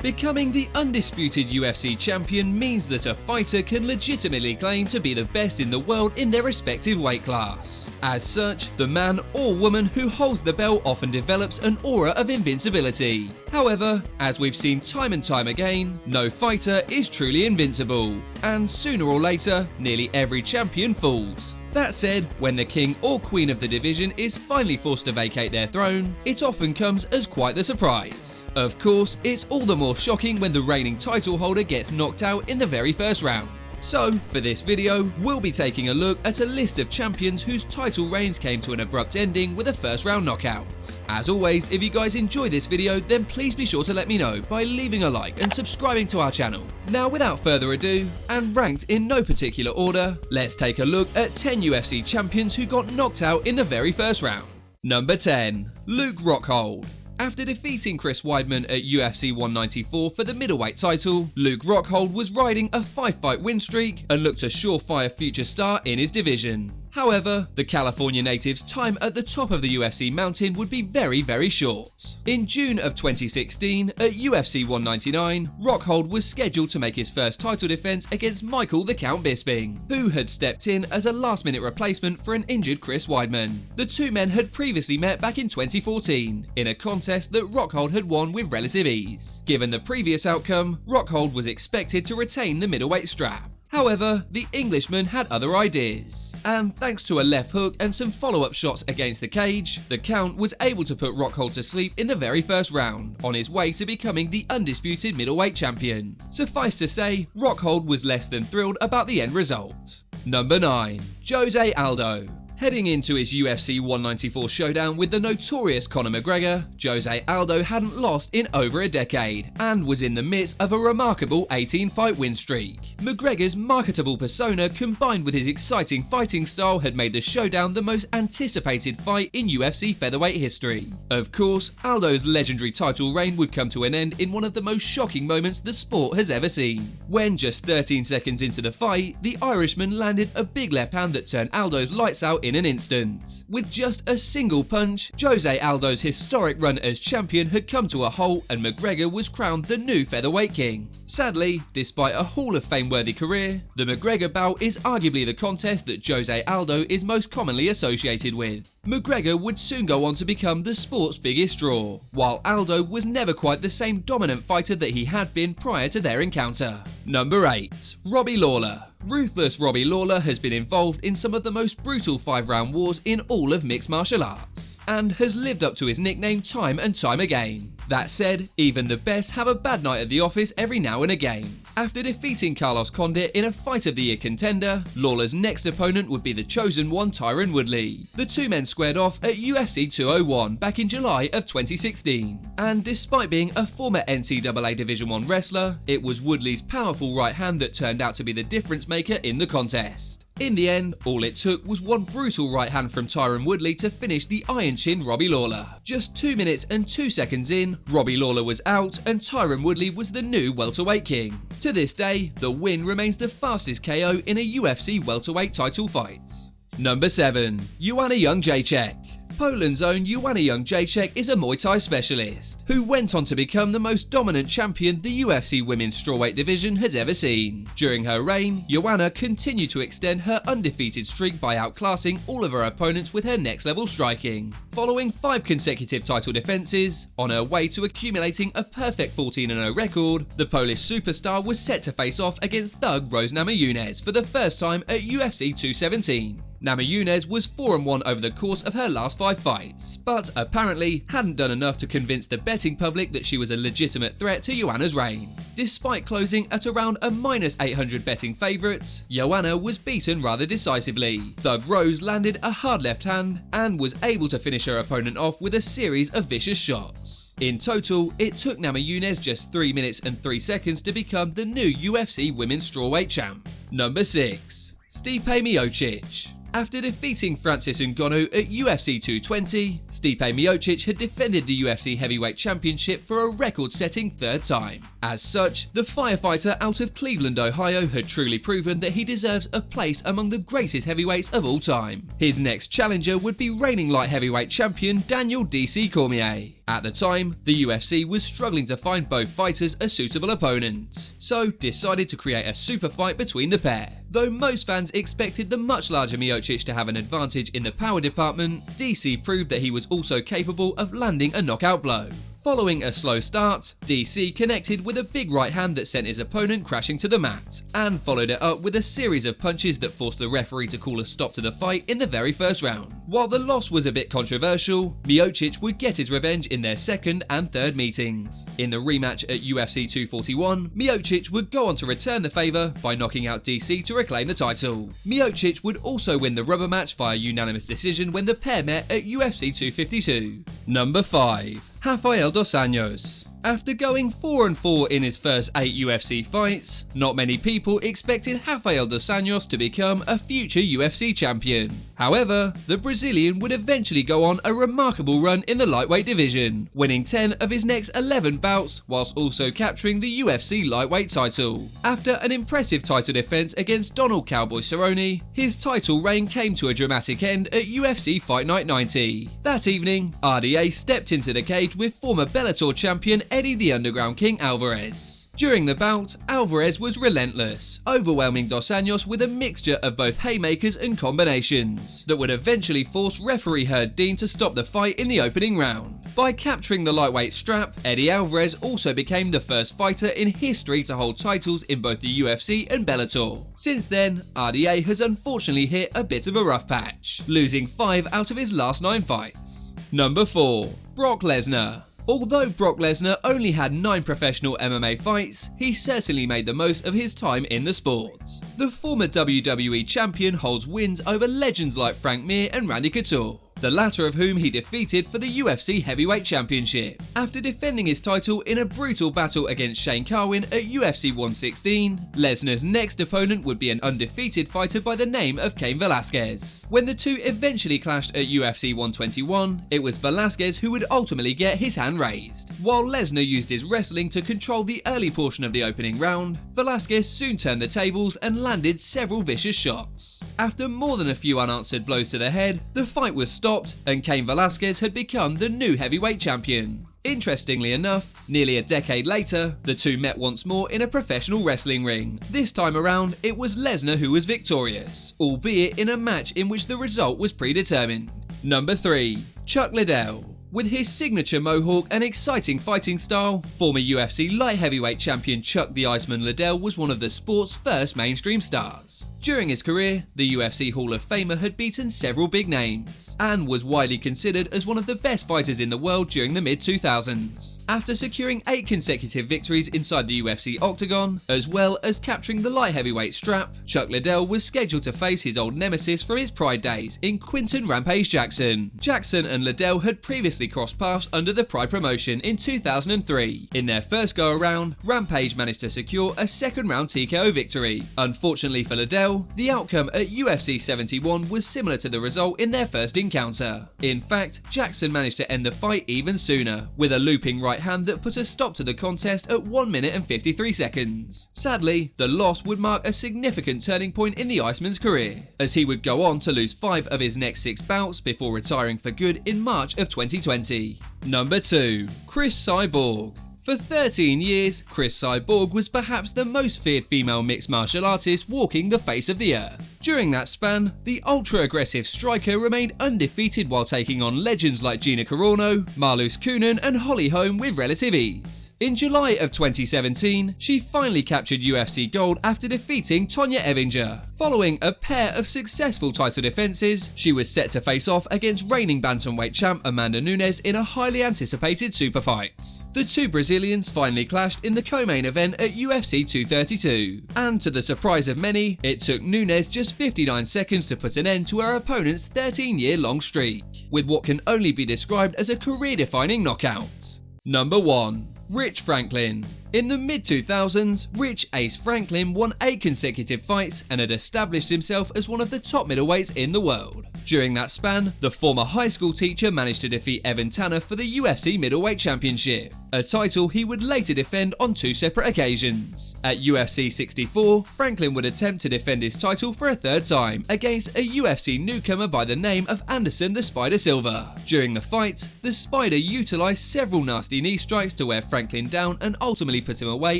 Becoming the undisputed UFC champion means that a fighter can legitimately claim to be the best in the world in their respective weight class. As such, the man or woman who holds the belt often develops an aura of invincibility. However, as we've seen time and time again, no fighter is truly invincible, and sooner or later, nearly every champion falls. That said, when the king or queen of the division is finally forced to vacate their throne, it often comes as quite the surprise. Of course, it's all the more shocking when the reigning title holder gets knocked out in the very first round. So, for this video, we'll be taking a look at a list of champions whose title reigns came to an abrupt ending with a first round knockout. As always, if you guys enjoy this video, then please be sure to let me know by leaving a like and subscribing to our channel. Now, without further ado, and ranked in no particular order, let's take a look at 10 UFC champions who got knocked out in the very first round. Number 10. Luke Rockhold. After defeating Chris Weidman at UFC 194 for the middleweight title, Luke Rockhold was riding a 5-fight win streak and looked a surefire future star in his division. However, the California native's time at the top of the UFC mountain would be very short. In June of 2016, at UFC 199, Rockhold was scheduled to make his first title defense against Michael the Count Bisping, who had stepped in as a last-minute replacement for an injured Chris Weidman. The two men had previously met back in 2014, in a contest that Rockhold had won with relative ease. Given the previous outcome, Rockhold was expected to retain the middleweight strap. However, the Englishman had other ideas, and thanks to a left hook and some follow-up shots against the cage, the Count was able to put Rockhold to sleep in the very first round, on his way to becoming the undisputed middleweight champion. Suffice to say, Rockhold was less than thrilled about the end result. Number 9. Jose Aldo. Heading into his UFC 194 showdown with the notorious Conor McGregor, Jose Aldo hadn't lost in over a decade and was in the midst of a remarkable 18-fight win streak. McGregor's marketable persona combined with his exciting fighting style had made the showdown the most anticipated fight in UFC featherweight history. Of course, Aldo's legendary title reign would come to an end in one of the most shocking moments the sport has ever seen. When just 13 seconds into the fight, the Irishman landed a big left hand that turned Aldo's lights out in an instant. With just a single punch, Jose Aldo's historic run as champion had come to a halt and McGregor was crowned the new featherweight king. Sadly, despite a Hall of Fame-worthy career, the McGregor bout is arguably the contest that Jose Aldo is most commonly associated with. McGregor would soon go on to become the sport's biggest draw, while Aldo was never quite the same dominant fighter that he had been prior to their encounter. Number 8. Robbie Lawler. Ruthless Robbie Lawler has been involved in some of the most brutal 5-round wars in all of mixed martial arts, and has lived up to his nickname time and time again. That said, even the best have a bad night at the office every now and again. After defeating Carlos Condit in a Fight of the Year contender, Lawler's next opponent would be the chosen one Tyron Woodley. The two men squared off at UFC 201 back in July of 2016, and despite being a former NCAA Division I wrestler, it was Woodley's powerful right hand that turned out to be the difference maker in the contest. In the end, all it took was one brutal right hand from Tyron Woodley to finish the Iron Chin Robbie Lawler. Just 2 minutes and 2 seconds in, Robbie Lawler was out and Tyron Woodley was the new welterweight king. To this day, the win remains the fastest KO in a UFC welterweight title fight. Number 7. Joanna Jędrzejczyk. Poland's own Joanna Jędrzejczyk is a Muay Thai specialist, who went on to become the most dominant champion the UFC women's strawweight division has ever seen. During her reign, Joanna continued to extend her undefeated streak by outclassing all of her opponents with her next level striking. Following 5 consecutive title defenses, on her way to accumulating a perfect 14-0 record, the Polish superstar was set to face off against thug Rose Namajunas for the first time at UFC 217. Namajunas was 4-1 over the course of her last 5 fights, but apparently hadn't done enough to convince the betting public that she was a legitimate threat to Joanna's reign. Despite closing at around a -800 betting favourite, Joanna was beaten rather decisively. Thug Rose landed a hard left hand and was able to finish her opponent off with a series of vicious shots. In total, it took Namajunas just 3 minutes and 3 seconds to become the new UFC Women's Strawweight champ. Number 6. Stipe Miocic. After defeating Francis Ngannou at UFC 220, Stipe Miocic had defended the UFC Heavyweight Championship for a record-setting 3rd time. As such, the firefighter out of Cleveland, Ohio had truly proven that he deserves a place among the greatest heavyweights of all time. His next challenger would be reigning light heavyweight champion Daniel DC Cormier. At the time, the UFC was struggling to find both fighters a suitable opponent, so decided to create a super fight between the pair. Though most fans expected the much larger MIOCIC to have an advantage in the power department, DC proved that he was also capable of landing a knockout blow. Following a slow start, DC connected with a big right hand that sent his opponent crashing to the mat, and followed it up with a series of punches that forced the referee to call a stop to the fight in the very first round. While the loss was a bit controversial, MIOCIC would get his revenge in their second and third meetings. In the rematch at UFC 241, MIOCIC would go on to return the favour by knocking out DC to reclaim the title. MIOCIC would also win the rubber match via unanimous decision when the pair met at UFC 252. Number 5. Rafael dos Anjos. After going 4-4 in his first 8 UFC fights, not many people expected Rafael dos Anjos to become a future UFC champion. However, the Brazilian would eventually go on a remarkable run in the lightweight division, winning 10 of his next 11 bouts whilst also capturing the UFC lightweight title. After an impressive title defense against Donald Cowboy Cerrone, his title reign came to a dramatic end at UFC Fight Night 90. That evening, RDA stepped into the cage with former Bellator champion Eddie the Underground King Alvarez. During the bout, Alvarez was relentless, overwhelming dos Anjos with a mixture of both haymakers and combinations that would eventually force referee Herb Dean to stop the fight in the opening round. By capturing the lightweight strap, Eddie Alvarez also became the first fighter in history to hold titles in both the UFC and Bellator. Since then, RDA has unfortunately hit a bit of a rough patch, losing 5 out of his last 9 fights. Number 4. Brock Lesnar. Although Brock Lesnar only had 9 professional MMA fights, he certainly made the most of his time in the sport. The former WWE champion holds wins over legends like Frank Mir and Randy Couture, the latter of whom he defeated for the UFC Heavyweight Championship. After defending his title in a brutal battle against Shane Carwin at UFC 116, Lesnar's next opponent would be an undefeated fighter by the name of Cain Velasquez. When the two eventually clashed at UFC 121, it was Velasquez who would ultimately get his hand raised. While Lesnar used his wrestling to control the early portion of the opening round, Velasquez soon turned the tables and landed several vicious shots. After more than a few unanswered blows to the head, the fight was stopped and Cain Velasquez had become the new heavyweight champion. Interestingly enough, nearly a decade later, the two met once more in a professional wrestling ring. This time around, it was Lesnar who was victorious, albeit in a match in which the result was predetermined. Number 3. Chuck Liddell. With his signature mohawk and exciting fighting style, former UFC light heavyweight champion Chuck the Iceman Liddell was one of the sport's first mainstream stars. During his career, the UFC Hall of Famer had beaten several big names, and was widely considered as one of the best fighters in the world during the mid-2000s. After securing 8 consecutive victories inside the UFC octagon, as well as capturing the light heavyweight strap, Chuck Liddell was scheduled to face his old nemesis from his Pride days in Quinton Rampage Jackson. Jackson and Liddell had previously crossed paths under the Pride promotion in 2003. In their first go-around, Rampage managed to secure a second-round TKO victory. Unfortunately for Liddell, the outcome at UFC 71 was similar to the result in their first encounter. In fact, Jackson managed to end the fight even sooner, with a looping right hand that put a stop to the contest at 1 minute and 53 seconds. Sadly, the loss would mark a significant turning point in the Iceman's career, as he would go on to lose 5 of his next 6 bouts before retiring for good in March of 2020. Number 2. CRIS CYBORG. For 13 years, CRIS CYBORG was perhaps the most feared female mixed martial artist walking the face of the earth. During that span, the ultra-aggressive striker remained undefeated while taking on legends like Gina Carano, Marloes Coenen and Holly Holm with relative ease. In July of 2017, she finally captured UFC gold after defeating Tonya Evinger. Following a pair of successful title defenses, she was set to face off against reigning bantamweight champ Amanda Nunes in a highly anticipated super fight. The two Brazilians finally clashed in the co-main event at UFC 232, and to the surprise of many, it took Nunes just 59 seconds to put an end to her opponent's 13-year-long streak, with what can only be described as a career-defining knockout. Number 1. Rich Franklin. In the mid-2000s, Rich Ace Franklin won 8 consecutive fights and had established himself as one of the top middleweights in the world. During that span, the former high school teacher managed to defeat Evan Tanner for the UFC Middleweight Championship, a title he would later defend on 2 separate occasions. At UFC 64, Franklin would attempt to defend his title for a 3rd time against a UFC newcomer by the name of Anderson the Spider Silva. During the fight, the Spider utilised several nasty knee strikes to wear Franklin down and ultimately put him away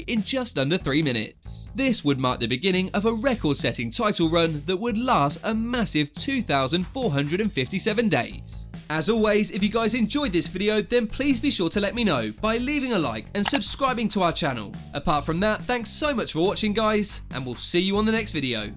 in just under 3 minutes. This would mark the beginning of a record-setting title run that would last a massive 2,457 days. As always, if you guys enjoyed this video, then please be sure to let me know by leaving a like and subscribing to our channel. Apart from that, thanks so much for watching guys, and we'll see you on the next video.